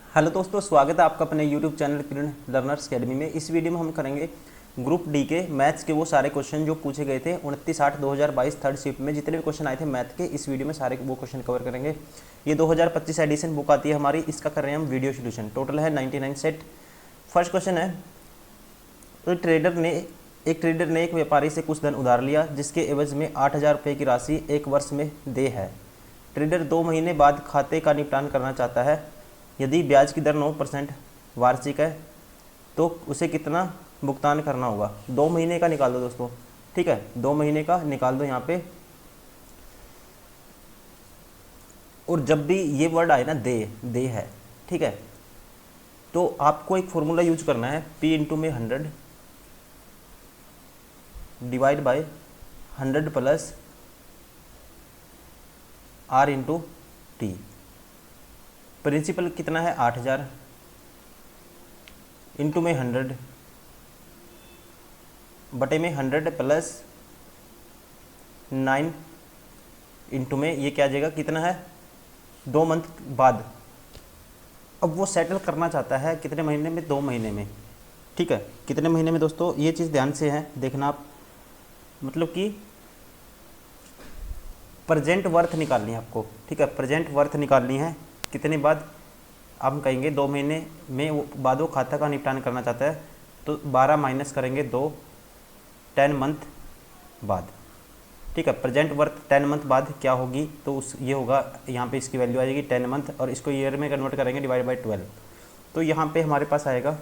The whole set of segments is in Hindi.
हेलो दोस्तों, स्वागत है आपका अपने यूट्यूब चैनल किरण लर्नर्स अकेडमी में। इस वीडियो में हम करेंगे ग्रुप डी के मैथ्स के वो सारे क्वेश्चन जो पूछे गए थे 29/8/2022 थर्ड शिफ्ट में। जितने भी क्वेश्चन आए थे मैथ के, इस वीडियो में सारे वो क्वेश्चन कवर करेंगे। ये 2025 एडिशन बुक आती है हमारी, इसका कर रहे हैं हम वीडियो सोल्यूशन। टोटल है 99 सेट। फर्स्ट क्वेश्चन है, तो एक ट्रेडर ने एक व्यापारी से कुछ धन उधार लिया जिसके एवज में 8,000 रुपये की राशि एक वर्ष में दे है। ट्रेडर 2 महीने बाद खाते का निपटान करना चाहता है। यदि ब्याज की दर 9% वार्षिक है तो उसे कितना भुगतान करना होगा। 2 महीने का निकाल दो दोस्तों, ठीक है, 2 महीने का निकाल दो यहाँ पे। और जब भी ये वर्ड आए ना दे है, ठीक है, तो आपको एक फॉर्मूला यूज करना है, P इंटू में 100 divide by 100 plus R into T. Principal कितना है 8,000 इंटू में 100 बटे में 100 प्लस 9 इंटू में ये क्या आ जाएगा, कितना है 2 मंथ बाद। अब वो सेटल करना चाहता है कितने महीने में, 2 महीने में, ठीक है। कितने महीने में दोस्तों, ये चीज़ ध्यान से है देखना आप, मतलब कि प्रेजेंट वर्थ निकालनी है आपको, ठीक है, प्रेजेंट वर्थ निकालनी है। कितने बाद हम कहेंगे 2 महीने में बाद वो खाता का निपटान करना चाहता है, तो 12 माइनस करेंगे 2, 10 मंथ बाद, ठीक है। प्रेजेंट वर्थ 10 मंथ बाद क्या होगी, तो उस ये होगा, यहाँ पे इसकी वैल्यू आ जाएगी 10 मंथ, और इसको ईयर में कन्वर्ट करेंगे डिवाइड बाई 12। तो यहाँ पे हमारे पास आएगा,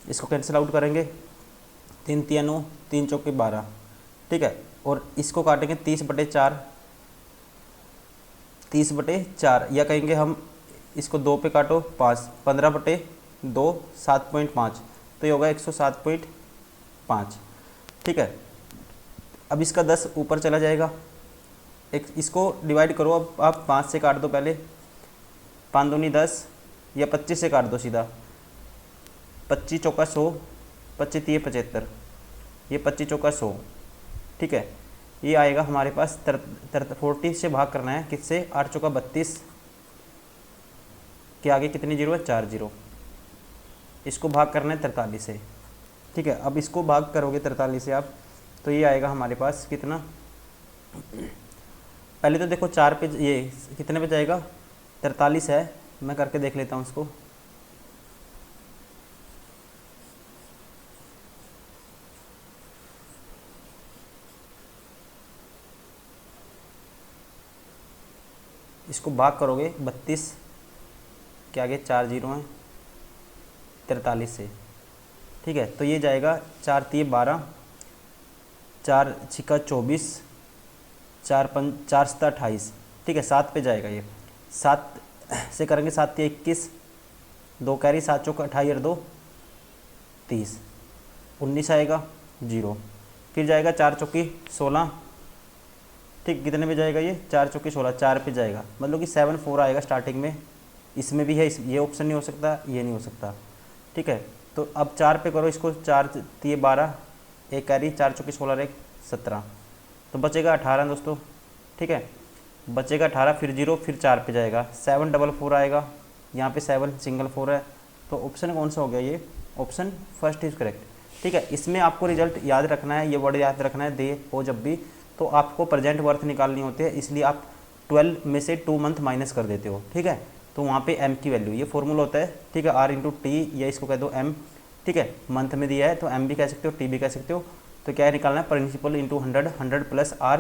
इसको कैंसिल आउट करेंगे, 3 3 9, 3 चौके 12, ठीक है। और इसको काटेंगे 30/4, 30/4, या कहेंगे हम इसको 2 पे काटो 5, 15/2 7.5, तो ये होगा 107.5, ठीक है। अब इसका 10 ऊपर चला जाएगा, एक इसको डिवाइड करो, अब आप 5 से काट दो पहले, 5 दूनी 10, या 25 से काट दो सीधा, 25 चौका 100, 25 3 75, ये 25 चौका 100, ठीक है। ये आएगा हमारे पास 40 से भाग करना है, किससे, 8 चौका 32 के आगे कितनी जीरो है, 4 जीरो। इसको भाग करना है 43 से, ठीक है। अब इसको भाग करोगे 43 से आप, तो ये आएगा हमारे पास कितना, पहले तो देखो 4 पे, ये कितने पे जाएगा, 43 है, मैं करके देख लेता हूँ इसको। इसको भाग करोगे 32 के आगे 4 जीरो हैं, 43 से, ठीक है। तो ये जाएगा 4 3 12, 4 6 24, 4 5 4 7 28, ठीक है। 7 पे जाएगा, ये 7 से करेंगे, 7 3 21, 2 कैरी, 7 चौक 28 और 2 30, 19 आएगा 0। फिर जाएगा 4 चौकी 16, ठीक, कितने पे जाएगा ये, 4 चौकी 16, 4 पे जाएगा, मतलब कि 7 4 आएगा स्टार्टिंग में। इसमें भी है, ये ऑप्शन नहीं हो सकता, ये नहीं हो सकता, ठीक है। तो अब 4 पे करो इसको, 4 3 12, एक कैरी, 4 चौकी 16 और 1 17, तो बचेगा 18 दोस्तों, ठीक है, बचेगा 18। फिर 0, फिर 4 पे जाएगा, 7 4 4 आएगा, यहाँ पे 7 सिंगल 4 है, तो ऑप्शन कौन सा हो गया, ये ऑप्शन फर्स्ट इज करेक्ट, ठीक है। इसमें आपको रिजल्ट याद रखना है, ये वर्ड याद रखना है, दे हो जब भी, तो आपको प्रेजेंट वर्थ निकालनी होती है, इसलिए आप 12 में से 2 मंथ माइनस कर देते हो, ठीक है। तो वहाँ पे m की वैल्यू, ये फॉर्मूला होता है, ठीक है, r इंटू टी, या इसको कह दो m, ठीक है। मंथ में दिया है तो m भी कह सकते हो, t भी कह सकते हो। तो क्या निकालना है, principal into 100, 100 plus r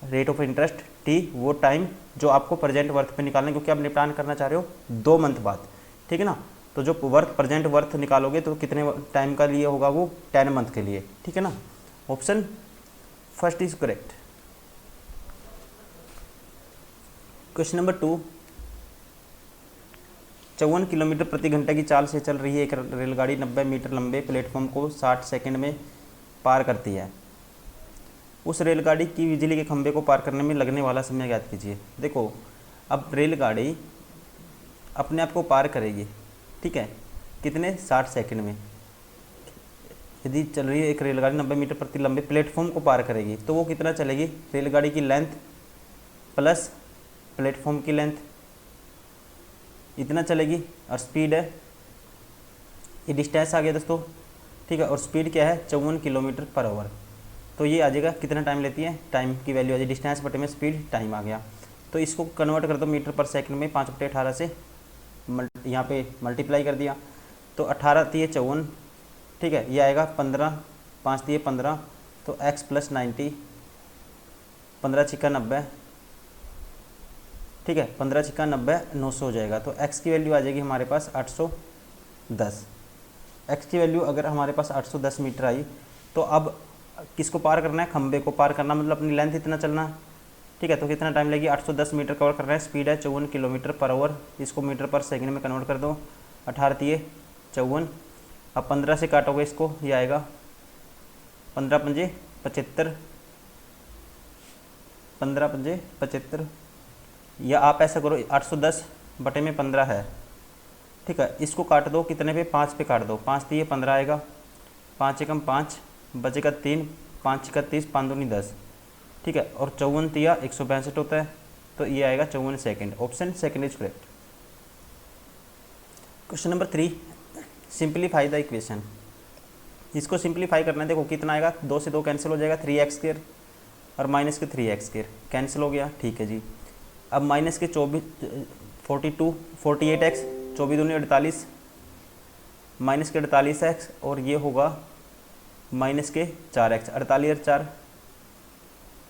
rate of interest t, वो टाइम जो आपको प्रेजेंट वर्थ पे निकालना है, क्योंकि आप निपटान करना चाह रहे हो 2 मंथ बाद, ठीक है ना। तो जो वर्थ प्रेजेंट वर्थ निकालोगे तो कितने टाइम का लिए होगा, वो 10 मंथ के लिए, ठीक है ना। Option first is correct. Question number 2, 54 kilometre प्रति घंटे की चाल से चल रही है एक रेलगाड़ी 90 मीटर लंबे प्लेटफॉर्म को 60 सेकंड में पार करती है। उस रेलगाड़ी की बिजली के खंभे को पार करने में लगने वाला समय ज्ञात कीजिए। देखो, अब रेलगाड़ी अपने आप को पार करेगी, ठीक है, कितने, 60 सेकंड में। यदि चल रही है एक रेलगाड़ी 90 मीटर प्रति लंबे प्लेटफॉर्म को पार करेगी, तो वो कितना चलेगी, रेलगाड़ी की लेंथ प्लस प्लेटफॉर्म की लेंथ, इतना चलेगी और स्पीड है, ये डिस्टेंस आ गया दोस्तों, ठीक है, और स्पीड क्या है 54 किलोमीटर पर आवर। तो ये आ जाएगा कितना टाइम लेती है, टाइम की वैल्यू आ जाएगी, डिस्टेंस बटे में स्पीड टाइम आ गया। तो इसको कन्वर्ट कर दो मीटर पर सेकंड में, 5/18 से यहाँ पे मल्टीप्लाई कर दिया, तो 18 तिये 54, ठीक है, ये आएगा 15, 5 तिये 15, तो x + 90, 15 छिक्का 90, ठीक है, 15 छिक्का 90, 900 हो जाएगा। तो x की वैल्यू आ जाएगी हमारे पास 810। x की वैल्यू अगर हमारे पास 810 मीटर आई, तो अब किसको पार करना है, खंबे को पार करना, मतलब अपनी लेंथ इतना चलना है, ठीक है। तो कितना टाइम लगेगी, 810 मीटर कवर कर रहे हैं, स्पीड है 54 किलोमीटर पर आवर, इसको मीटर पर सेकंड में कन्वर्ट कर दो, 18 तिये 54, अब 15 से काटोगे इसको, ये आएगा 15 पंजे 75, 15 पंजे 75, या आप ऐसा करो 810 बटे में 15 है, ठीक है, इसको काट दो कितने पे, 5 पे काट दो, 5 तिये 15 आएगा, 5 एकम 5, बचेगा 3, 5 छिक्का 30, 5 दूनी 10, ठीक है, और 54 तिया 162 होता है, तो ये आएगा 54 second. Option second is correct. Question number 3, simplify the equation. इसको सिंप्लीफाई करना है, देखो कितना आएगा, 2 से 2 कैंसिल हो जाएगा, 3x² और माइनस के 3x² कैंसिल हो गया, ठीक है जी। अब माइनस के 48x, 24 दूनी 48, माइनस के 48x, और ये होगा माइनस के 4x, 48 और 4,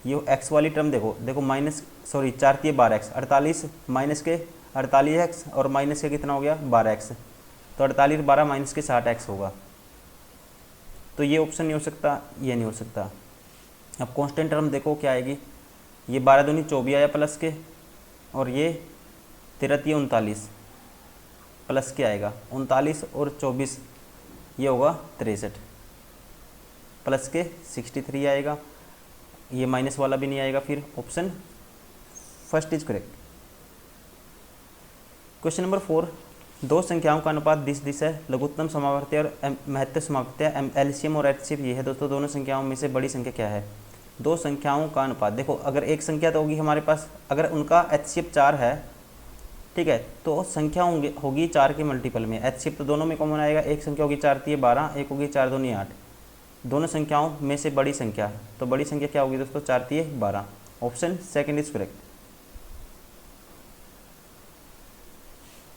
ये x वाली टर्म देखो माइनस 4 तिये 12x, 48 माइनस के 48x और माइनस के कितना हो गया 12x, तो 48 और 12 माइनस के 60x होगा। तो ये ऑप्शन नहीं हो सकता, ये नहीं हो सकता। अब कांस्टेंट टर्म देखो क्या आएगी, ये 12 दूनी 24 आया प्लस के, और ये 13 तिये 39 प्लस के आएगा, 39 और 24 ये होगा 63, प्लस के 63 आएगा, ये माइनस वाला भी नहीं आएगा, फिर option first is correct. Question number 4, दो संख्याओं का अनुपात 20 है, लघुत्तम समावर्ती और महत्तम समावर्ती, एलसीएम और एचसीएफ ये है दोस्तों, दोनों संख्याओं में से बड़ी संख्या क्या है। दो संख्याओं का अनुपात, देखो अगर एक संख्या तो होगी हमारे पास, अगर उनका एचसीएफ 4 है, ठीक है, तो संख्या होगी 4 के मल्टीपल में, एचसीएफ तो दोनों में कॉमन आएगा, एक संख्या होगी 4 तिये 12, एक होगी 4 दूनी 8, दोनों संख्याओं में से बड़ी संख्या, तो बड़ी संख्या क्या होगी दोस्तों, 4 तिये 12, option second is correct.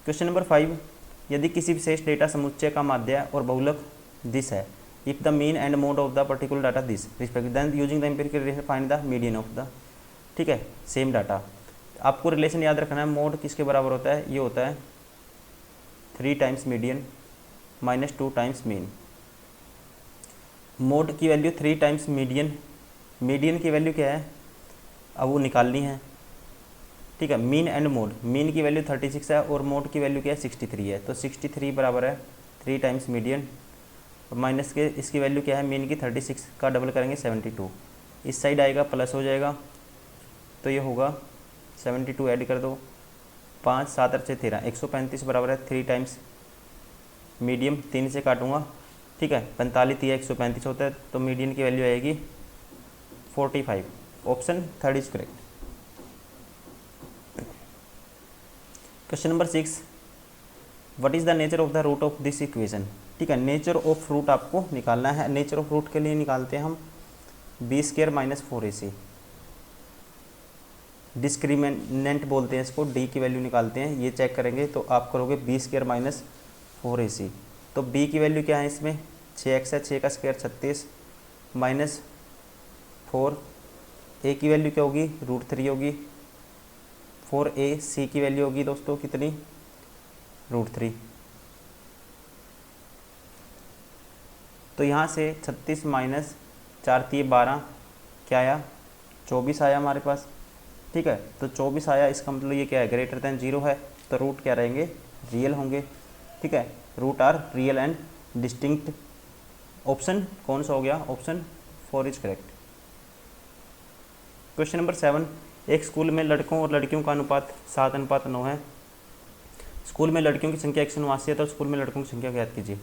Question number 5, यदि किसी विशेष डेटा समुच्चय का माध्य और बहुलक दिस है, if the mean and mode of the particular data this respect, then using the empirical relation find the median of the, ठीक है, सेम डाटा। आपको रिलेशन याद रखना है, मोड किसके बराबर होता है, ये होता है 3 times median minus 2 times mean. Mode की वैल्यू 3 टाइम्स मीडियन, मीडियन की वैल्यू क्या है, अब वो निकालनी है, ठीक है। मीन एंड मोड, मीन की वैल्यू 36 है और मोड की वैल्यू क्या है 63 है, तो 63 बराबर है 3 टाइम्स मीडियन, और माइनस के इसकी वैल्यू क्या है, मीन की 36 का डबल करेंगे 72, इस साइड आएगा प्लस हो जाएगा, तो ये होगा 72 ऐड कर दो, 5 7 8 13, 135 बराबर है 3 टाइम्स मीडियम, 3 से काटूंगा, ठीक है, 45 तिया 135 होता है, तो मीडियन की वैल्यू आएगी 45, option third is correct. Question number 6, what is the nature of the root of this equation, ठीक है, नेचर ऑफ रूट आपको निकालना है। नेचर ऑफ रूट के लिए निकालते हैं हम b² माइनस 4ac, डिस्क्रिमिनेंट बोलते हैं इसको, d की वैल्यू निकालते हैं, ये चेक करेंगे तो आप करोगे b² माइनस 4ac, तो b की वैल्यू क्या है इसमें 6x है, 6 का स्क्वायर 36 माइनस 4, a की वैल्यू क्या होगी √3 होगी, 4ac की वैल्यू होगी दोस्तों कितनी √3, तो यहाँ से 36 माइनस 4 तिये 12 क्या आया 24 आया हमारे पास, ठीक है, तो 24 आया, इसका मतलब ये क्या है ग्रेटर देन 0 है, तो रूट क्या रहेंगे रियल होंगे, ठीक है, root are real and distinct, option कौन सा हो गया, option 4 is correct. Question number 7, एक स्कूल में लड़कों और लड़कियों का अनुपात 7:9 है, स्कूल में लड़कियों की संख्या 189 है, तो स्कूल में लड़कों की संख्या ज्ञात कीजिए।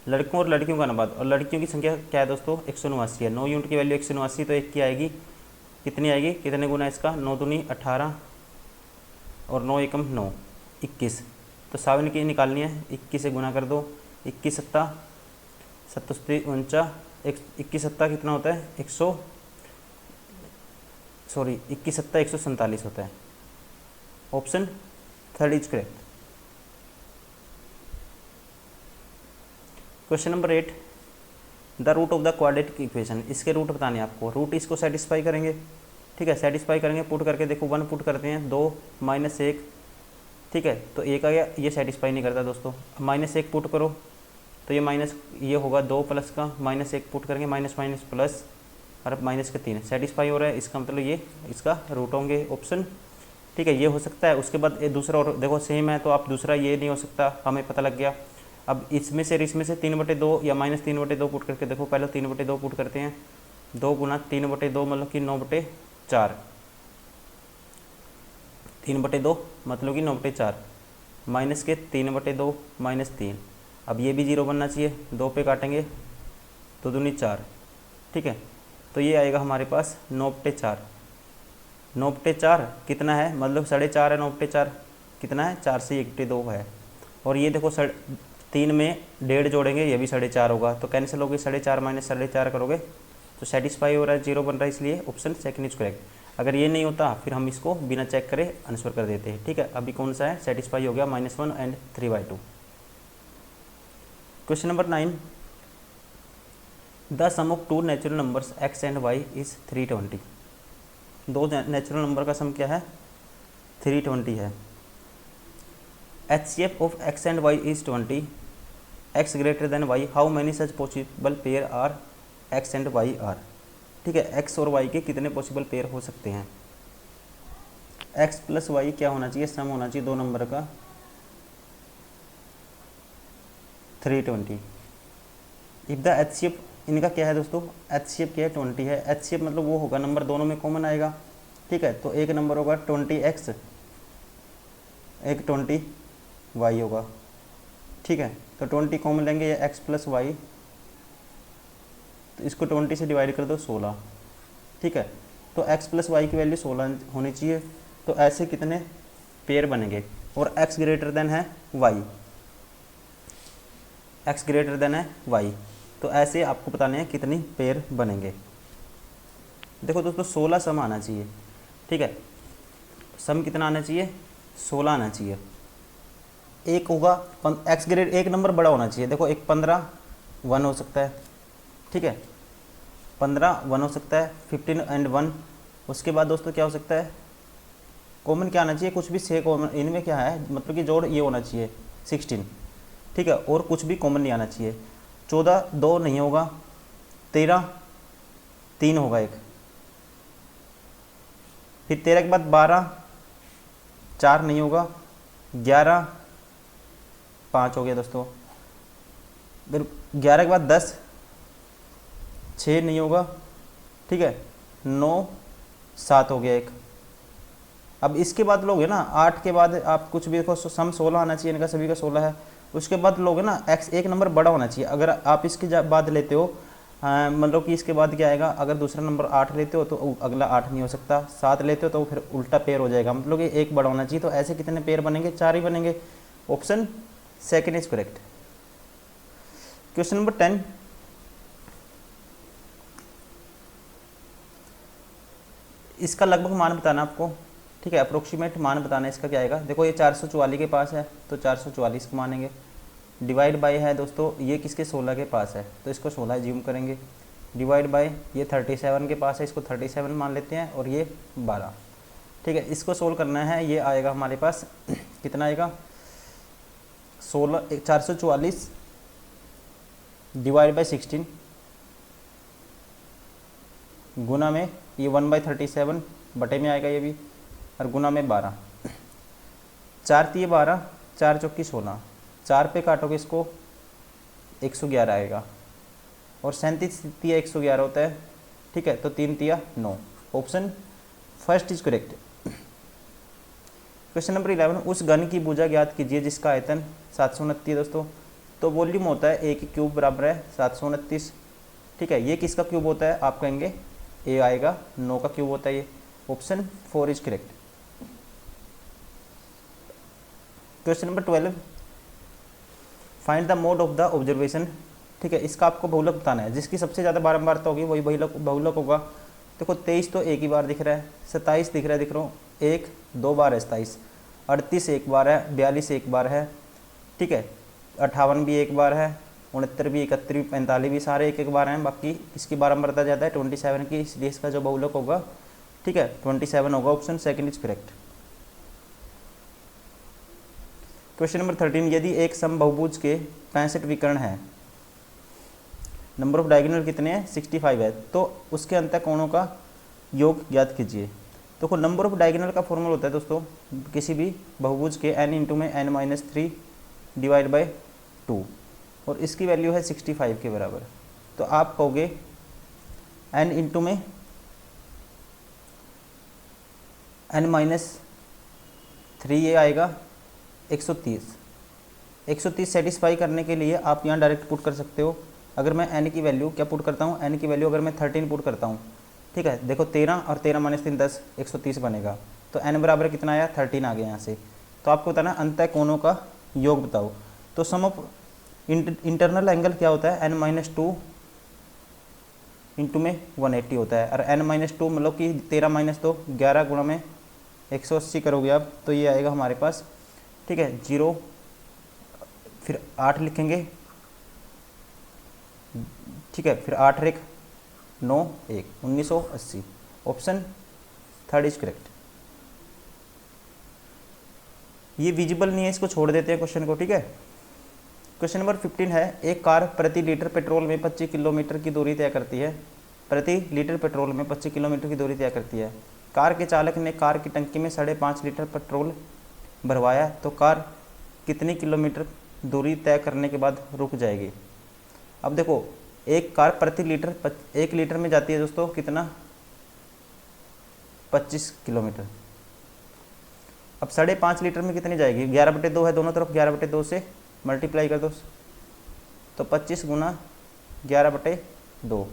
लड़कों और लड़कियों का अनुपात, और लड़कियों की संख्या क्या है दोस्तों 189 है, 9 यूनिट की वैल्यू 189, तो एक की आएगी कितनी आएगी, कितने गुना इसका 9 दूनी 18 और 9 एकम 9 21, तो 7 की निकालनी है, 21 से गुना कर दो, 21 सत्ता 49, 21 सत्ता कितना होता है 21 सत्ता 147 होता है। Option third is correct. Question number 8, the root of the quadratic equation, इसके रूट बताने हैं आपको, रूट इसको सेटिस्फाई करेंगे, ठीक है, सेटिस्फाई करेंगे, पुट करके देखो 1 पुट करते हैं, 2 -1, ठीक है, तो 1 आ गया, ये सेटिस्फाई नहीं करता दोस्तों, -1 पुट करो तो ये होगा 2 प्लस का, -1 पुट करेंगे, माइनस माइनस प्लस और माइनस के 3 सेटिस्फाई हो रहा है, इसका मतलब ये इसका रूट होंगे ऑप्शन, ठीक है, ये हो सकता है। उसके बाद दूसरा और देखो सेम है तो आप दूसरा ये नहीं हो सकता, हमें पता लग गया। अब इसमें से 3/2 या -3/2 पुट करके देखो, पहले 3/2 पुट करते हैं, 2 गुना 3/2 मतलब कि 9/4, 3/2 मतलब कि 9/4 माइनस के 3/2 -3, अब ये भी 0 बनना चाहिए, 2 पे काटेंगे तो 2 दूनी 4, ठीक है, तो ये आएगा हमारे पास 9/4, 9/4 कितना है, मतलब 4.5 है, 9/4 कितना है, 4 से 1/2 है, और ये देखो 3 में 1.5 जोड़ेंगे, ये भी 4.5 होगा, तो कैंसिल होगी, 4.5 माइनस 4.5 करोगे तो सेटिस्फाई हो रहा है, 0 बन रहा है, इसलिए ऑप्शन सेकंड इज करेक्ट। अगर ये नहीं होता फिर हम इसको बिना चेक करे आंसर कर देते हैं, ठीक है। अभी कौन सा है, सेटिस्फाई हो गया, -1 and 3/2। Question number 9, the sum of 2 natural numbers x and y is 320, 2 natural number का सम क्या है, 320 है। HCF of x and y is 20, x greater than y, how many such possible pair are x and y are, ठीक है, x और y के कितने पॉसिबल पेयर हो सकते हैं। x प्लस y क्या होना चाहिए, सम होना चाहिए 2 नंबर का 320। इफ द HCF, इनका क्या है दोस्तों, HCF क्या है 20 है, HCF मतलब वो होगा नंबर दोनों में कॉमन आएगा, ठीक है, तो एक नंबर होगा 20x, एक 20y होगा, ठीक है, तो 20 कॉमन लेंगे, ये x प्लस वाई, तो इसको 20 से डिवाइड कर दो 16, ठीक है, तो x प्लस वाई की वैल्यू 16 होनी चाहिए, तो ऐसे कितने पेयर बनेंगे, और x ग्रेटर देन है y, x ग्रेटर देन है y, तो ऐसे आपको बताने हैं कितनी पेयर बनेंगे। देखो दोस्तों 16 सम आना चाहिए, ठीक है, सम कितना आना चाहिए, 16 आना चाहिए, एक होगा x ग्रेड, एक नंबर बड़ा होना चाहिए, देखो एक 15 1 हो सकता है, ठीक है, 15 1 हो सकता है, 15 एंड 1, उसके बाद दोस्तों क्या हो सकता है, कॉमन क्या आना चाहिए, कुछ भी 6 कॉमन, इनमें क्या है मतलब कि जोड़ ये होना चाहिए 16, ठीक है, और कुछ भी कॉमन नहीं आना चाहिए, 14 2 नहीं होगा, 13 3 होगा एक, फिर 13 के बाद 12 4 नहीं होगा, 11 5 हो गया दोस्तों, फिर 11 के बाद 10 6 नहीं होगा, ठीक है, 9 7 हो गया एक। अब इसके बाद लोगे ना 8 के बाद आप कुछ भी देखो, सम 16 आना चाहिए, इनका सभी का 16 है, उसके बाद लोगे ना x एक नंबर बड़ा होना चाहिए, अगर आप इसके बाद लेते हो मतलब कि इसके बाद क्या आएगा, अगर दूसरा नंबर 8 लेते हो तो अगला 8 नहीं हो सकता, 7 लेते हो तो फिर उल्टा पेयर हो जाएगा, मतलब कि एक बड़ा होना चाहिए, तो ऐसे कितने पेयर बनेंगे, 4 ही बनेंगे, option second is correct. Question number 10, इसका लगभग मान बताना आपको, ठीक है, अप्रोक्सीमेट मान बताना इसका क्या आएगा, देखो ये 444 के पास है तो 444 को मानेंगे, डिवाइड बाय है दोस्तों ये किसके 16 के पास है तो इसको 16 ज्यूम करेंगे, डिवाइड बाय ये 37 के पास है, इसको 37 मान लेते हैं, और ये 12, ठीक है, इसको सोल्व करना है, ये आएगा हमारे पास कितना आएगा, 444 डिवाइड बाई 16 गुना में ये 1/37 बटे में आएगा ये भी, और गुना में 12, 4 3 12 4 चौकी 16, 4 पे काटोगे इसको 111 आएगा, और 37 तिया 111 होता है, ठीक है, तो 3 तिया 9, option first is correct. Question number 11, उस घन की भुजा ज्ञात कीजिए जिसका आयतन 729 है दोस्तों, तो वॉल्यूम होता है a की क्यूब बराबर है 729, ठीक है, ये किसका क्यूब होता है, आप कहेंगे a आएगा, 9 का क्यूब होता है ये, option 4 is correct. Question number 12, find the mode of the observation. ठीक है, इसका आपको बहुलक बताना है, जिसकी सबसे ज़्यादा बारंबारता होगी वही बहुलक होगा। देखो 23 तो एक ही बार दिख रहा है, 27 दिख रहा है, दिख रहा हूँ 1 2 बार है 27, 38 एक बार है, 42 एक बार है, ठीक है, 58 भी एक बार है, 69 भी, 71 भी, 45 भी, सारे एक एक बार हैं। बाकी इसकी बारंबारता ज़्यादा है 27 की, इसलिए इसका जो बहुलक होगा, ठीक है, 27 होगा। Option second is correct. Question number 13, यदि एक समबहुभुज के 65 विकर्ण हैं, नंबर ऑफ डायगोनल कितने हैं 65 है, तो उसके अंतःकोणों का योग ज्ञात कीजिए। देखो नंबर ऑफ डायगोनल का फॉर्मूला होता है दोस्तों किसी भी बहुभुज के n इंटू में n-3 डिवाइड बाय 2, और इसकी वैल्यू है 65 के बराबर। तो आप कहोगे n इंटू में n-3 ये आएगा 130 सेटिस्फाई करने के लिए आप यहाँ डायरेक्ट पुट कर सकते हो। अगर मैं n की वैल्यू क्या पुट करता हूँ, n की वैल्यू अगर मैं 13 पुट करता हूँ, ठीक है, देखो 13 और 13 माइनस 3 10, 130 बनेगा। तो n बराबर कितना आया 13 आ गया यहाँ से। तो आपको बताना अंतःकोणों का योग बताओ। तो सम ऑफ इंटरनल एंगल क्या होता है, n-2 इंटू में 180 होता है, और n-2 मतलब कि 13 माइनस 2 11 गुणा में 180 करोगे आप, तो ये आएगा हमारे पास, ठीक है, 0 फिर 8 लिखेंगे, ठीक है, फिर 8 रेख 9 1 1980। Option third is correct. ये विजिबल नहीं है, इसको छोड़ देते हैं क्वेश्चन को, ठीक है। क्वेश्चन नंबर 15 है, एक कार प्रति लीटर पेट्रोल में 25 किलोमीटर की दूरी तय करती है, प्रति लीटर पेट्रोल में 25 किलोमीटर की दूरी तय करती है। कार के चालक ने कार की टंकी में 5.5 लीटर पेट्रोल भरवाया, तो कार कितनी किलोमीटर दूरी तय करने के बाद रुक जाएगी। अब देखो एक कार प्रति लीटर 1 लीटर में जाती है दोस्तों कितना 25 किलोमीटर। अब 5.5 लीटर में कितनी जाएगी, 11/2 है दोनों तरफ, 11/2 से मल्टीप्लाई कर दो, तो 25 गुना 11/2,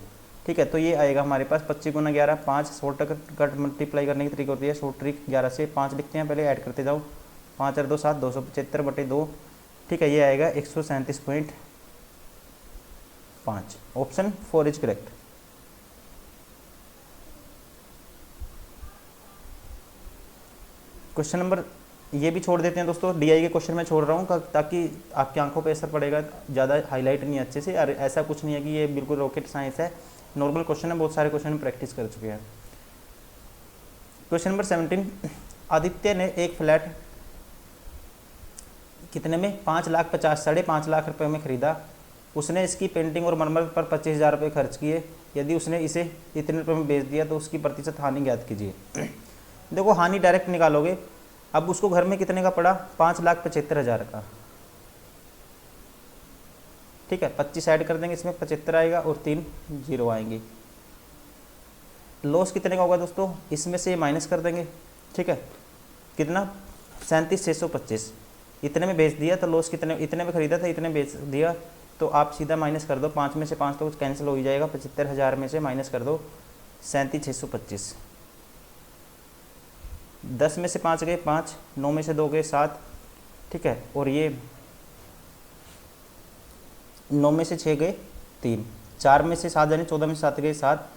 ठीक है। तो ये आएगा हमारे पास 25 गुना 11 5, शॉर्ट कट मल्टीप्लाई करने की तरीका होती है, शॉर्ट ट्रिक 11 से 5 लिखते हैं, पहले ऐड करते जाओ, 5 और 2 7, 275/2, ठीक है, ये आएगा 137.5। Option 4 is correct. Question number ये भी छोड़ देते हैं दोस्तों, डीआई के क्वेश्चन मैं छोड़ रहा हूँ ताकि आपकी आंखों पे असर पड़ेगा, ज़्यादा हाईलाइट नहीं अच्छे से, और ऐसा कुछ नहीं है कि ये बिल्कुल रॉकेट साइंस है, नॉर्मल क्वेश्चन है, बहुत सारे क्वेश्चन प्रैक्टिस कर चुके हैं। क्वेश्चन नंबर 17, आदित्य ने एक फ्लैट कितने में 5,50,000 लाख रुपए में खरीदा, उसने इसकी पेंटिंग और मरम्मत पर 25,000 रुपये खर्च किए, यदि उसने इसे इतने रुपये में बेच दिया तो उसकी प्रतिशत हानि ज्ञात कीजिए। देखो हानि डायरेक्ट निकालोगे, अब उसको घर में कितने का पड़ा 5,75,000 का, ठीक है, 25 ऐड कर देंगे इसमें 75 आएगा और 3 0 आएंगे। लॉस कितने का होगा दोस्तों, इसमें से माइनस कर देंगे, ठीक है, कितना 37,625, इतने में बेच दिया तो लॉस कितने, इतने में खरीदा था इतने बेच दिया, तो आप सीधा माइनस कर दो, 5 में से 5 तो कैंसिल हो ही जाएगा, 75,000 में से माइनस कर दो 37,625, 10 में से 5 गए 5, 9 में से 2 गए 7, ठीक है, और ये 9 में से 6 गए 3, 4 में से 7 जाने 14 में से 7 गए 7,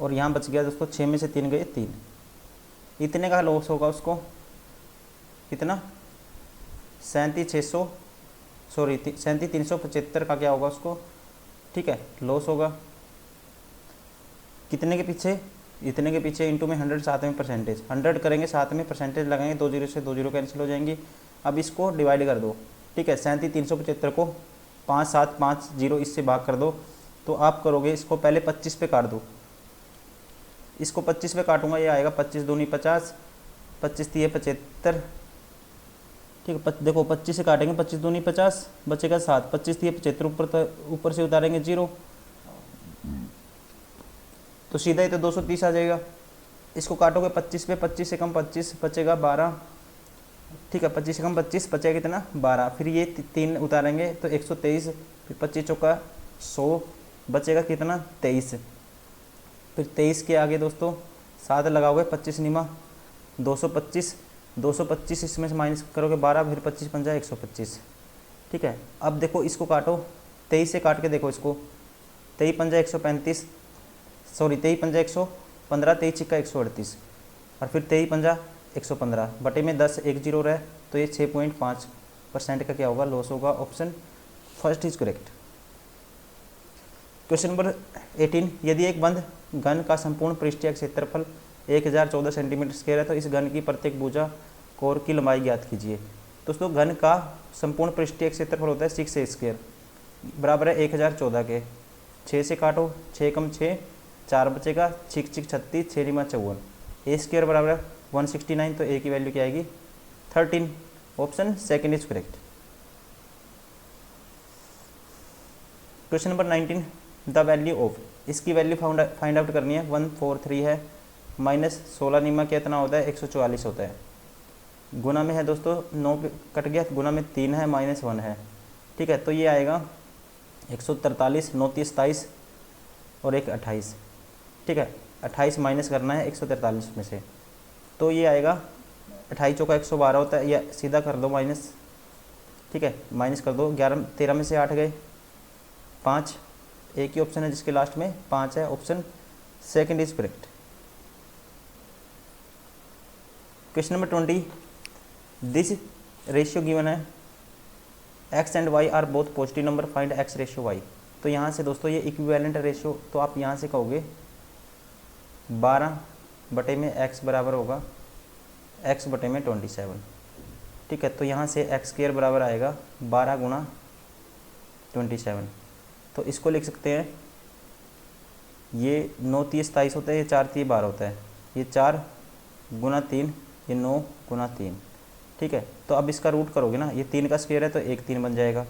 और यहाँ बच गया दोस्तों 6 में से 3 गए 3, इतने का लॉस होगा उसको, कितना 37,375 का क्या होगा उसको, ठीक है, लॉस होगा। कितने के पीछे, इतने के पीछे इंटू में 100 साथ में परसेंटेज, 100 करेंगे साथ में परसेंटेज लगाएंगे, 2 0 से 2 0 कैंसिल हो जाएंगी। अब इसको डिवाइड कर दो, ठीक है, 37,375 को 5 7 5 0 इससे भाग कर दो, तो आप करोगे इसको पहले 25 पे काट दो, इसको 25 पे काटूंगा, ये आएगा 25 दूनी 50, 25 3 75, ठीक है, देखो 25 से काटेंगे 25 दूनी 50, बचेगा 7, 25 3 75, ऊपर से उतारेंगे 0, तो सीधा ही तो 230 आ जाएगा। इसको काटोगे 25 पे, 25 से कम 25 बचेगा 12, ठीक है, 25 से कम 25 बचेगा कितना 12, फिर ये 3 उतारेंगे तो 123, फिर 25 चौका 100, बचेगा कितना 23, फिर 23 के आगे दोस्तों 7 लगाओगे, 25 निमा 225, 225 इसमें से माइनस करोगे 12, फिर 25 पंजा 125। ठीक है, अब देखो इसको काटो, 23 से काट के देखो इसको, 23 पंजा 135, सॉरी 23 पंजा 115, 23 छिक्का 138, और फिर 23 पंजा 115 बटे में 10 एक जीरो रहे, तो ये 6.5% का क्या होगा, लॉस होगा। Option first is correct. Question number 18, यदि एक बंद घन का संपूर्ण पृष्ठीय क्षेत्रफल 1014 सेंटीमीटर स्क्वायर है तो इस घन की प्रत्येक भुजा कोर की लंबाई ज्ञात कीजिए। दोस्तों घन का संपूर्ण पृष्ठीय क्षेत्रफल होता है 6 स्क्वायर बराबर है 1014 के, 6 से काटो, 6 कम 6 4 बचेगा, 6 6 36, 6 5 54, ए स्क्वायर बराबर है 169, तो ए की वैल्यू क्या आएगी 13। Option second is correct. Question number 19, the value of, इसकी वैल्यू फाइंड आउट करनी है। 143 है, माइनस 16 निमा कितना होता है 144 होता है, गुना में है दोस्तों 9 कट गया, गुना में 3 है, माइनस 1 है। ठीक है, तो ये आएगा 143, 9 30 27 और 1 28। ठीक है, 28 माइनस करना है 143 में से, तो ये आएगा 28 चौका 112 होता है, या सीधा कर दो माइनस। ठीक है, माइनस कर दो, 11 13 में से 8 गए 5, एक ही ऑप्शन है जिसके लास्ट में 5 है। Option second is correct. Question number 20, this ratio given है x and y are both positive number, find x ratio y। तो यहाँ से दोस्तों ये इक्विवेलेंट रेशियो, तो आप यहाँ से कहोगे 12 बटे में x बराबर होगा x बटे में 27। ठीक है, तो यहाँ से x स्क्वायर बराबर आएगा 12 गुणा 27, तो इसको लिख सकते हैं, ये 9 30 27 होता है, ये 4 3 12 होता है, ये 4 गुना 3, ये 9 गुना 3। ठीक है, तो अब इसका रूट करोगे ना, ये 3 का स्क्वायर है तो 1 3 बन जाएगा,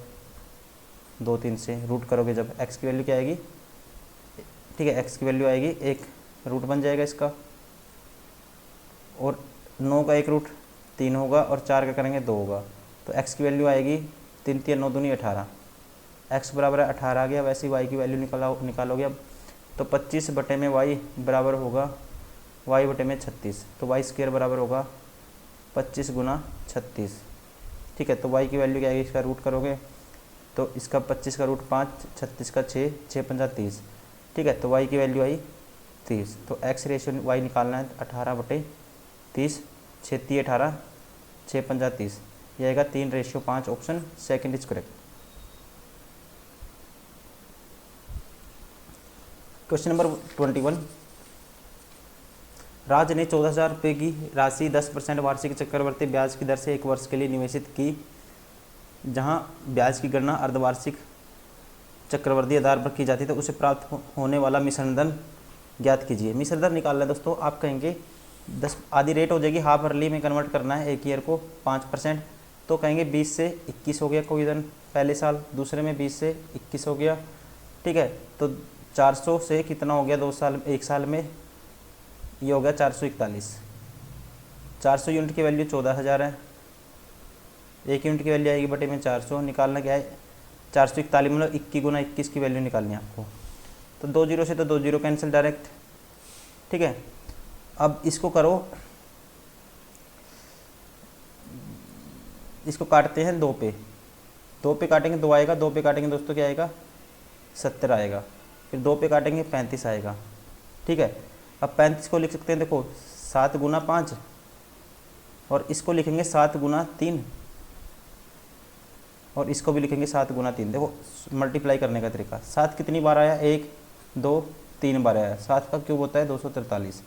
2 3 से रूट करोगे जब x की वैल्यू क्या आएगी, ठीक है x की वैल्यू आएगी 1, रूट बन जाएगा इसका, और 9 का 1 रूट 3 होगा, और 4 का करेंगे 2 होगा, तो x की वैल्यू आएगी 3 3 9 दूनी 18, x बराबर है 18 आ गया। वैसे ही y की वैल्यू निकालोगे अब, तो 25 बटे में y बराबर होगा y बटे में 36, तो y स्क्वायर बराबर होगा 25 गुना 36। ठीक है, तो y की वैल्यू क्या आएगी, इसका रूट करोगे तो इसका 25 का रूट 5, 36 का 6, 6 पंजा 30। ठीक है, तो y की वैल्यू आई 30, तो x रेशियो y निकालना है 18 बटे 30, 6 3 18, 6 पंजा 30, ये आएगा 3:5। Option second is correct. Question number 21, राज ने 14,000 रुपये की राशि 10% वार्षिक चक्रवर्ती ब्याज की दर से 1 वर्ष के लिए निवेशित की, जहां ब्याज की गणना अर्धवार्षिक चक्रवर्ती आधार पर की जाती है, तो उसे प्राप्त होने वाला मिश्रण दर ज्ञात कीजिए। मिश्रण दर निकालना है दोस्तों, आप कहेंगे 10 आधी रेट हो जाएगी, हाफ अर्ली में कन्वर्ट करना है, एक ईयर को 5%, तो कहेंगे 20 से 21 हो गया कोई दिन पहले साल, दूसरे में 20 से 21 हो गया। ठीक है, तो 400 से कितना हो गया 2 साल, 1 साल में ये हो गया 441। 400 यूनिट की वैल्यू 14,000 है, 1 यूनिट की वैल्यू आएगी बटे में 400, निकालना क्या है 441, मतलब 21 गुना 21 की वैल्यू निकालनी है आपको, तो 2 जीरो से तो 2 जीरो कैंसिल डायरेक्ट। ठीक है, अब इसको करो, इसको काटते हैं 2 पे, 2 पे काटेंगे 2 आएगा, 2 पे काटेंगे दोस्तों क्या आएगा 70 आएगा, फिर 2 पे काटेंगे 35 आएगा। ठीक है, अब 35 को लिख सकते हैं, देखो 7 गुना 5, और इसको लिखेंगे 7 गुना 3, और इसको भी लिखेंगे 7 गुना 3। देखो मल्टीप्लाई करने का तरीका, 7 कितनी बार आया 1 2 3 बार आया, 7 का क्यूब होता है 243,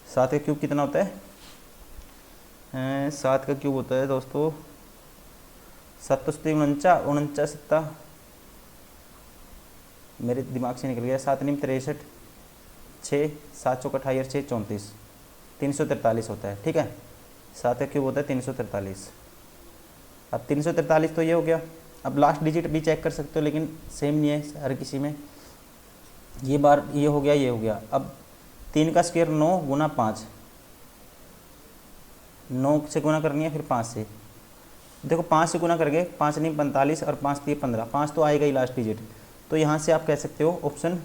7 का क्यूब कितना होता है 7 का क्यूब होता है दोस्तों 7 49 49 7, मेरे दिमाग से निकल गया, 7 9 63, 6 7 चौक 28, 6 34, 343 होता है। ठीक है, 7 का क्यूब होता है 343। अब 343 तो ये हो गया, अब लास्ट डिजिट भी चेक कर सकते हो, लेकिन सेम नहीं है हर किसी में, ये बार ये हो गया ये हो गया। अब 3 का स्क्वायर 9 गुना 5, 9 से गुना करनी है, फिर 5 से, देखो 5 से गुना करके 5 नहीं 45, और 5 3 15, 5 तो आएगा ही लास्ट डिजिट, तो यहाँ से आप कह सकते हो ऑप्शन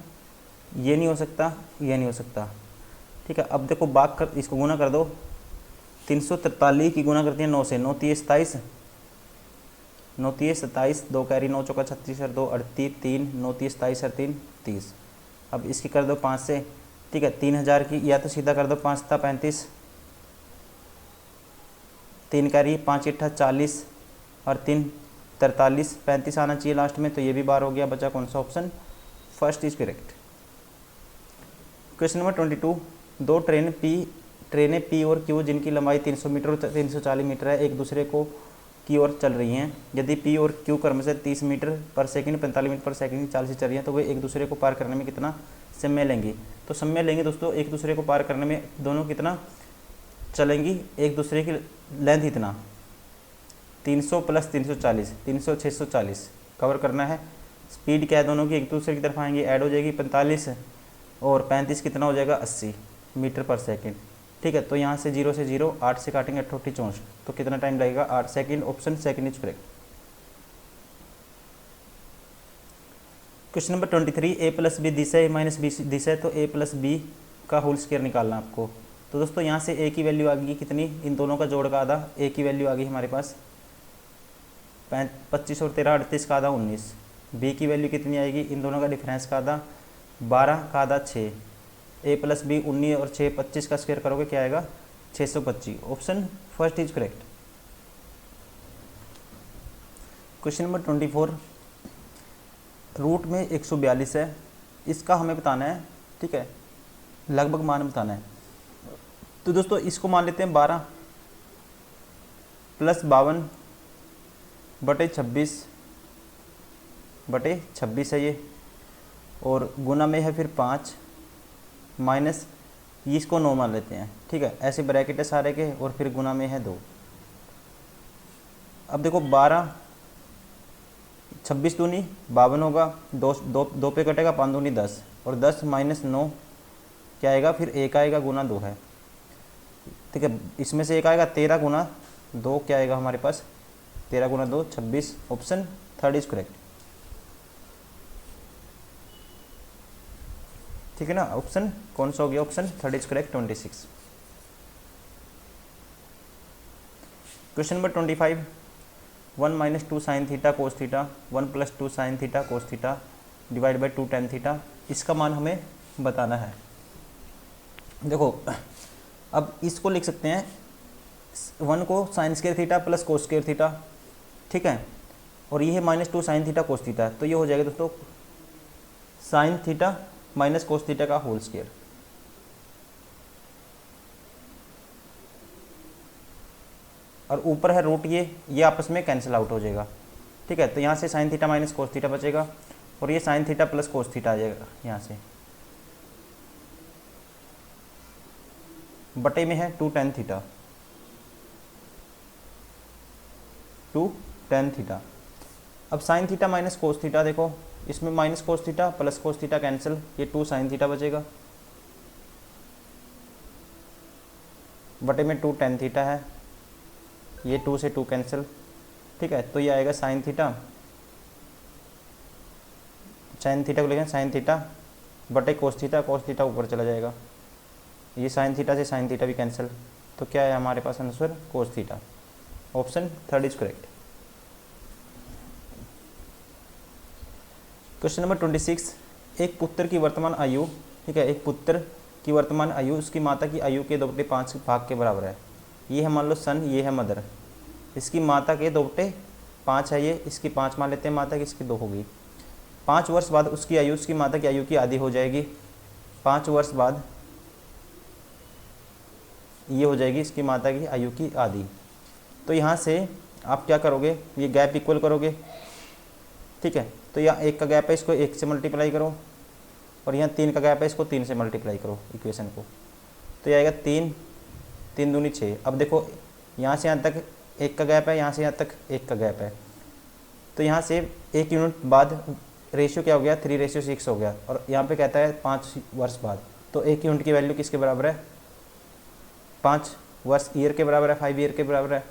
ये नहीं हो सकता, ये नहीं हो सकता। ठीक है, अब देखो बाग कर, इसको गुना कर दो, 343 की गुना करती है 9 से, 9 3 27, 9 3 27, 2 कैरी 9 चौका 36 और 2 38, 3 9 3 27 और 3 30। अब इसकी कर दो 5 से, ठीक है। 3000 की या तो सीधा कर दो 5 था 35, 3 कैरी 5 इट्ठा 40 और 3 43, 35 आना चाहिए लास्ट में, तो ये भी बार हो गया। बचा कौन सा option? First is correct. Question number 22, दो ट्रेनें पी और क्यू जिनकी लंबाई 300 मीटर और 340 मीटर है एक दूसरे को की ओर चल रही हैं। यदि पी और क्यू क्रम से 30 मीटर पर सेकंड, 45 मीटर पर सेकंड की चाल से चल रही हैं तो वे एक दूसरे को पार करने में कितना समय लेंगी? तो समय लेंगे दोस्तों, एक दूसरे को पार करने में दोनों कितना चलेंगी? एक दूसरे की लेंथ इतना 300 प्लस 340, 300 640 कवर करना है। स्पीड क्या है दोनों की? एक दूसरे की तरफ आएंगे, ऐड हो जाएगी 45 और 35 कितना हो जाएगा? 80 मीटर पर सेकंड, ठीक है। तो यहाँ से 0 से 0, 8 से काटेंगे 88 64, तो कितना टाइम लगेगा? 8 second. Option second is correct. Question number 23, A plus B दिशा माइनस बी दिशा है तो ए प्लस बी का होल स्क्वायर निकालना आपको। तो दोस्तों यहाँ से ए की वैल्यू आ गई कितनी? इन दोनों का जोड़ का आधा, ए की वैल्यू आ गई हमारे पास 25 और 13 38 का आधा 19। बी की वैल्यू कितनी आएगी? इन दोनों का डिफरेंस का आधा 12 का आधा 6। ए प्लस बी 19 और 6 25 का स्क्वायर करोगे क्या आएगा? 625। Option first is correct. Question number 24, root में 142 है, इसका हमें बताना है, ठीक है, लगभग मान बताना है। तो दोस्तों इसको मान लेते हैं 12 प्लस 52 बटे 26 है ये, और गुना में है फिर 5 माइनस इसको 9 मान लेते हैं, ठीक है। ऐसे ब्रैकेट है सारे के और फिर गुना में है 2। अब देखो 12 26 दूनी 52 होगा, 2 पे कटेगा, 5 दूनी 10 और 10 माइनस 9 क्या आएगा? फिर 1 आएगा, गुना 2 है, ठीक है। इसमें से 1 आएगा, 13 गुना 2 क्या आएगा हमारे पास? 13 गुना 2 26। ऑप्शन थर्ड इज करेक्ट, ठीक है ना। ऑप्शन कौन सा हो गया? Option third is correct 26। Question number 25, 1 minus 2 sine theta cos theta 1 plus 2 sine theta cos theta divide by 2 tan theta, इसका मान हमें बताना है। देखो अब इसको लिख सकते हैं 1 को sine square theta plus cos square theta, ठीक है, और ये है minus 2 sine theta cos theta, तो ये हो जाएगा दोस्तों sign theta minus cos theta का होल स्क्वायर। और ऊपर है रूट, ये आपस में कैंसिल आउट हो जाएगा, ठीक है। तो यहाँ से sine theta minus cos theta बचेगा और ये sine theta plus cos theta आ जाएगा यहाँ से, बटे में है 2 टेन थीटा, 2 टेन थीटा। अब sine theta minus cos theta, देखो इसमें minus cos theta plus cos theta cancel, ये 2 साइन थीटा बचेगा, बटे में 2 टेन थीटा है, ये 2 से 2 कैंसिल, ठीक है। तो ये आएगा साइन थीटा को लेंगे साइन थीटा बटे कोस थीटा ऊपर चला जाएगा, ये साइन थीटा से साइन थीटा भी कैंसिल, तो क्या है हमारे पास answer? Cos theta. Option third is correct. Question number 26, एक पुत्र की वर्तमान आयु, ठीक है, एक पुत्र की वर्तमान आयु उसकी माता की आयु के 2/5 भाग के बराबर है। ये है मान लो सन, ये है मदर, इसकी माता के 2/5 है, ये इसकी 5 मान लेते हैं माता की, इसकी 2 होगी। 5 वर्ष बाद उसकी आयु उसकी माता की आयु की आधी हो जाएगी, 5 वर्ष बाद ये हो जाएगी इसकी माता की आयु की आधी। तो यहाँ से आप क्या करोगे? ये गैप इक्वल करोगे, ठीक है। तो यहाँ 1 का गैप है, इसको 1 से मल्टीप्लाई करो, और यहाँ 3 का गैप है, इसको 3 से मल्टीप्लाई करो इक्वेशन को, तो ये आएगा 3 दूनी 6। अब देखो यहाँ से यहाँ तक 1 का गैप है, यहाँ से यहाँ तक 1 का गैप है, तो यहाँ से 1 यूनिट बाद रेशियो क्या हो गया? 3:6 हो गया, और यहाँ पे कहता है 5 वर्ष बाद, तो 1 यूनिट की वैल्यू किसके बराबर है? 5 वर्ष ईयर के बराबर है, 5 ईयर के बराबर है।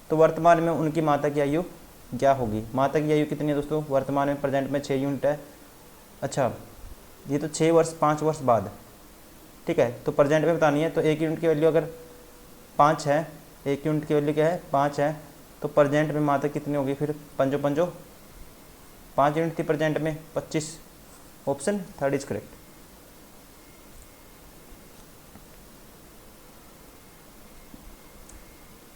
तो वर्तमान में उनकी माता की आयु क्या होगी? माता की आयु कितनी है दोस्तों? वर्तमान में प्रेजेंट में 6 यूनिट है। अच्छा ये तो 6 वर्ष 5 वर्ष बाद, ठीक है, तो प्रेजेंट में बतानी है, तो 1 यूनिट की वैल्यू अगर 5 है, 1 यूनिट की वैल्यू क्या है 5 है, तो प्रजेंट में मात्रा कितनी होगी फिर, पंजो पंजो 5 यूनिट थी प्रजेंट में 25, option third is correct.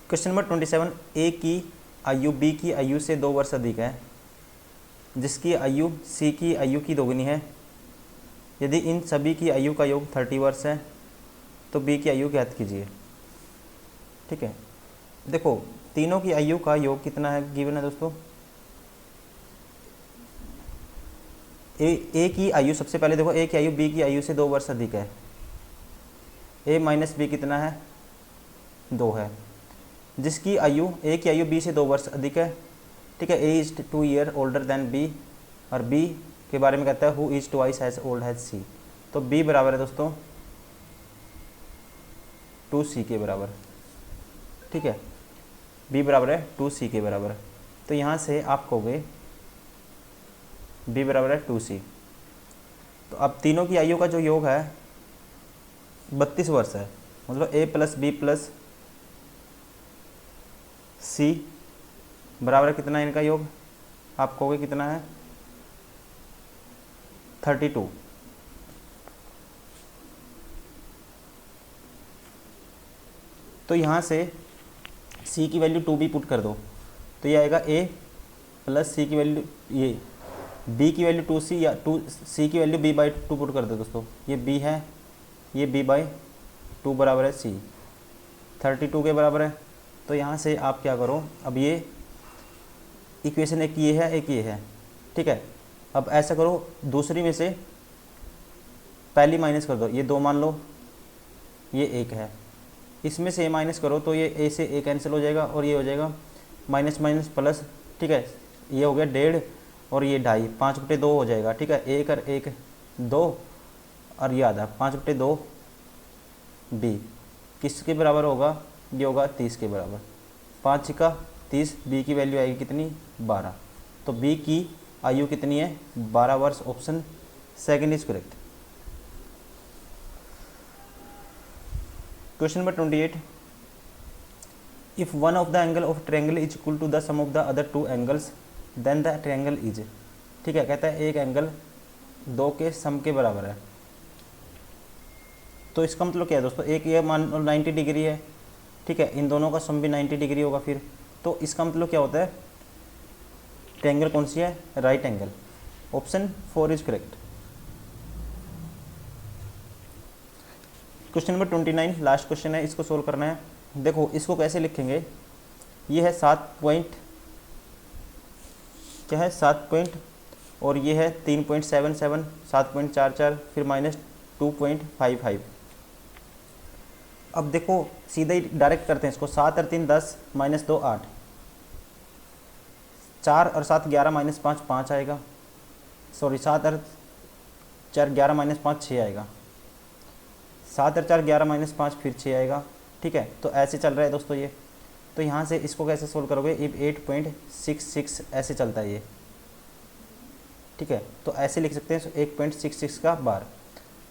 Question number 27, ए की आयु बी की आयु से 2 वर्ष अधिक है, जिसकी आयु सी की आयु की दोगुनी है। यदि इन सभी की आयु का योग 30 वर्ष है तो बी की आयु ज्ञात कीजिए। ठीक है, देखो तीनों की आयु का योग कितना है गिवन है दोस्तों। ए की आयु, सबसे पहले देखो ए की आयु बी की आयु से 2 वर्ष अधिक है, ए माइनस बी कितना है 2 है, जिसकी आयु ए की आयु बी से 2 वर्ष अधिक है। ठीक है, A is 2 year older than B, और बी के बारे में कहता है who is twice as old as C. तो बी बराबर है दोस्तों 2c के बराबर। ठीक है, b बराबर है 2c के बराबर। तो यहाँ से आप कहोगे b बराबर है 2c। तो अब तीनों की आयु का जो योग है 32 वर्ष है, मतलब a प्लस बी प्लस सी बराबर कितना है इनका योग, आप कहोगे कितना है 32। तो यहाँ से c की वैल्यू 2b पुट कर दो, तो ये आएगा a प्लस सी की वैल्यू, ये b की वैल्यू 2c या 2c की वैल्यू b/2 पुट कर दो दोस्तों। ये b है, ये b/2 बराबर है c, 32 के बराबर है। तो यहाँ से आप क्या करो, अब ये इक्वेशन एक ये है एक ये है। ठीक है, अब ऐसा करो दूसरी में से पहली माइनस कर दो, ये 2 मान लो, ये 1 है, इसमें से a माइनस करो तो ये a से a कैंसिल हो जाएगा और ये हो जाएगा माइनस माइनस प्लस। ठीक है, ये हो गया 1.5 और ये 2.5, 5/2 हो जाएगा। ठीक है, 1 और 1 2 और ये आधा 5/2 b किसके बराबर होगा, ये होगा 30 के बराबर। 5 का 30, b की वैल्यू आएगी कितनी 12। तो b की आयु कितनी है 12 वर्ष, option second is correct. Question number 28, if one of the angle of triangle is equal to the sum of the other 2 angles then the triangle is. ठीक है, कहता है एक एंगल 2 के सम के बराबर है। तो इसका मतलब क्या है दोस्तों, एक ये मान 90 डिग्री है। ठीक है, इन दोनों का सम भी 90 डिग्री होगा फिर। तो इसका मतलब क्या होता है, ट्रायंगल कौन सी है, right angle, option 4 is correct. Question number 29 last question है, इसको सोल्व करना है। देखो इसको कैसे लिखेंगे, ये है 7 पॉइंट, क्या है 7 पॉइंट, और ये है 3.77, 7.44, फिर -2.55। अब देखो सीधा ही डायरेक्ट करते हैं इसको, 7 और 3 10, -2 8, 4 और 7 11, -5 5 आएगा, सॉरी 7 और 4 11 -5 6 आएगा, 7 और 4 11 -5 फिर 6 आएगा। ठीक है, तो ऐसे चल रहा है दोस्तों ये। तो यहाँ से इसको कैसे सोल्व करोगे, 8.66 ऐसे चलता है ये। ठीक है, तो ऐसे लिख सकते हैं 1.66 का बार।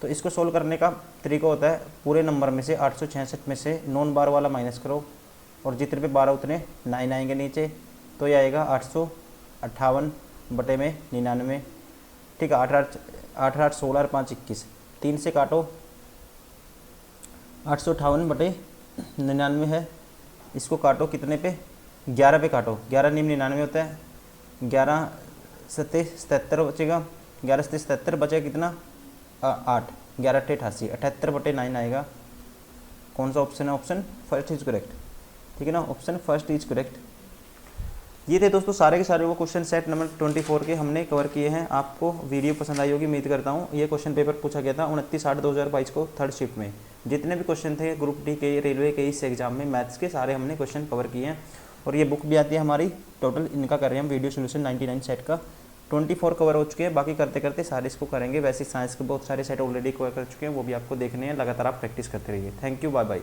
तो इसको सोल्व करने का तरीका होता है, पूरे नंबर में से 866 में से नॉन बार वाला माइनस करो, और जितने पे 12 उतने 9 आएंगे नीचे, तो ये आएगा 858 बटे में 99। ठीक है, 8 8 16 और 5 21, 3 से काटो, 858 बटे 99 है, इसको काटो कितने पे 11 पे काटो, 11 निम 99 होता है, 11 सत्ते 77 बचेगा, 11 सत्ते 77 बचेगा कितना 8, 11 अट्ठे 88, 78 बटे 9 आएगा। कौन सा ऑप्शन है, ऑप्शन फर्स्ट इज करेक्ट। ठीक है ना, ऑप्शन फर्स्ट इज करेक्ट। ये थे दोस्तों सारे के सारे वो क्वेश्चन सेट नंबर 24 के हमने कवर किए हैं। आपको वीडियो पसंद आई होगी उम्मीद करता हूँ। ये क्वेश्चन पेपर पूछा गया था 29/8/2022 को थर्ड शिफ्ट में। जितने भी क्वेश्चन थे ग्रुप डी के, रेलवे के, इस एग्जाम में मैथ्स के, सारे हमने क्वेश्चन कवर किए हैं। और ये बुक भी आती है हमारी, टोटल इनका कर रहे हैं हम वीडियो सोल्यूशन 99 सेट का 24 कवर हो चुके हैं। बाकी करते करते सारे इसको करेंगे। वैसे साइंस के बहुत सारे सेट ऑलरेडी कवर कर चुके हैं, वो भी आपको देखने हैं। लगातार आप प्रैक्टिस करते रहिए। Thank you, bye bye.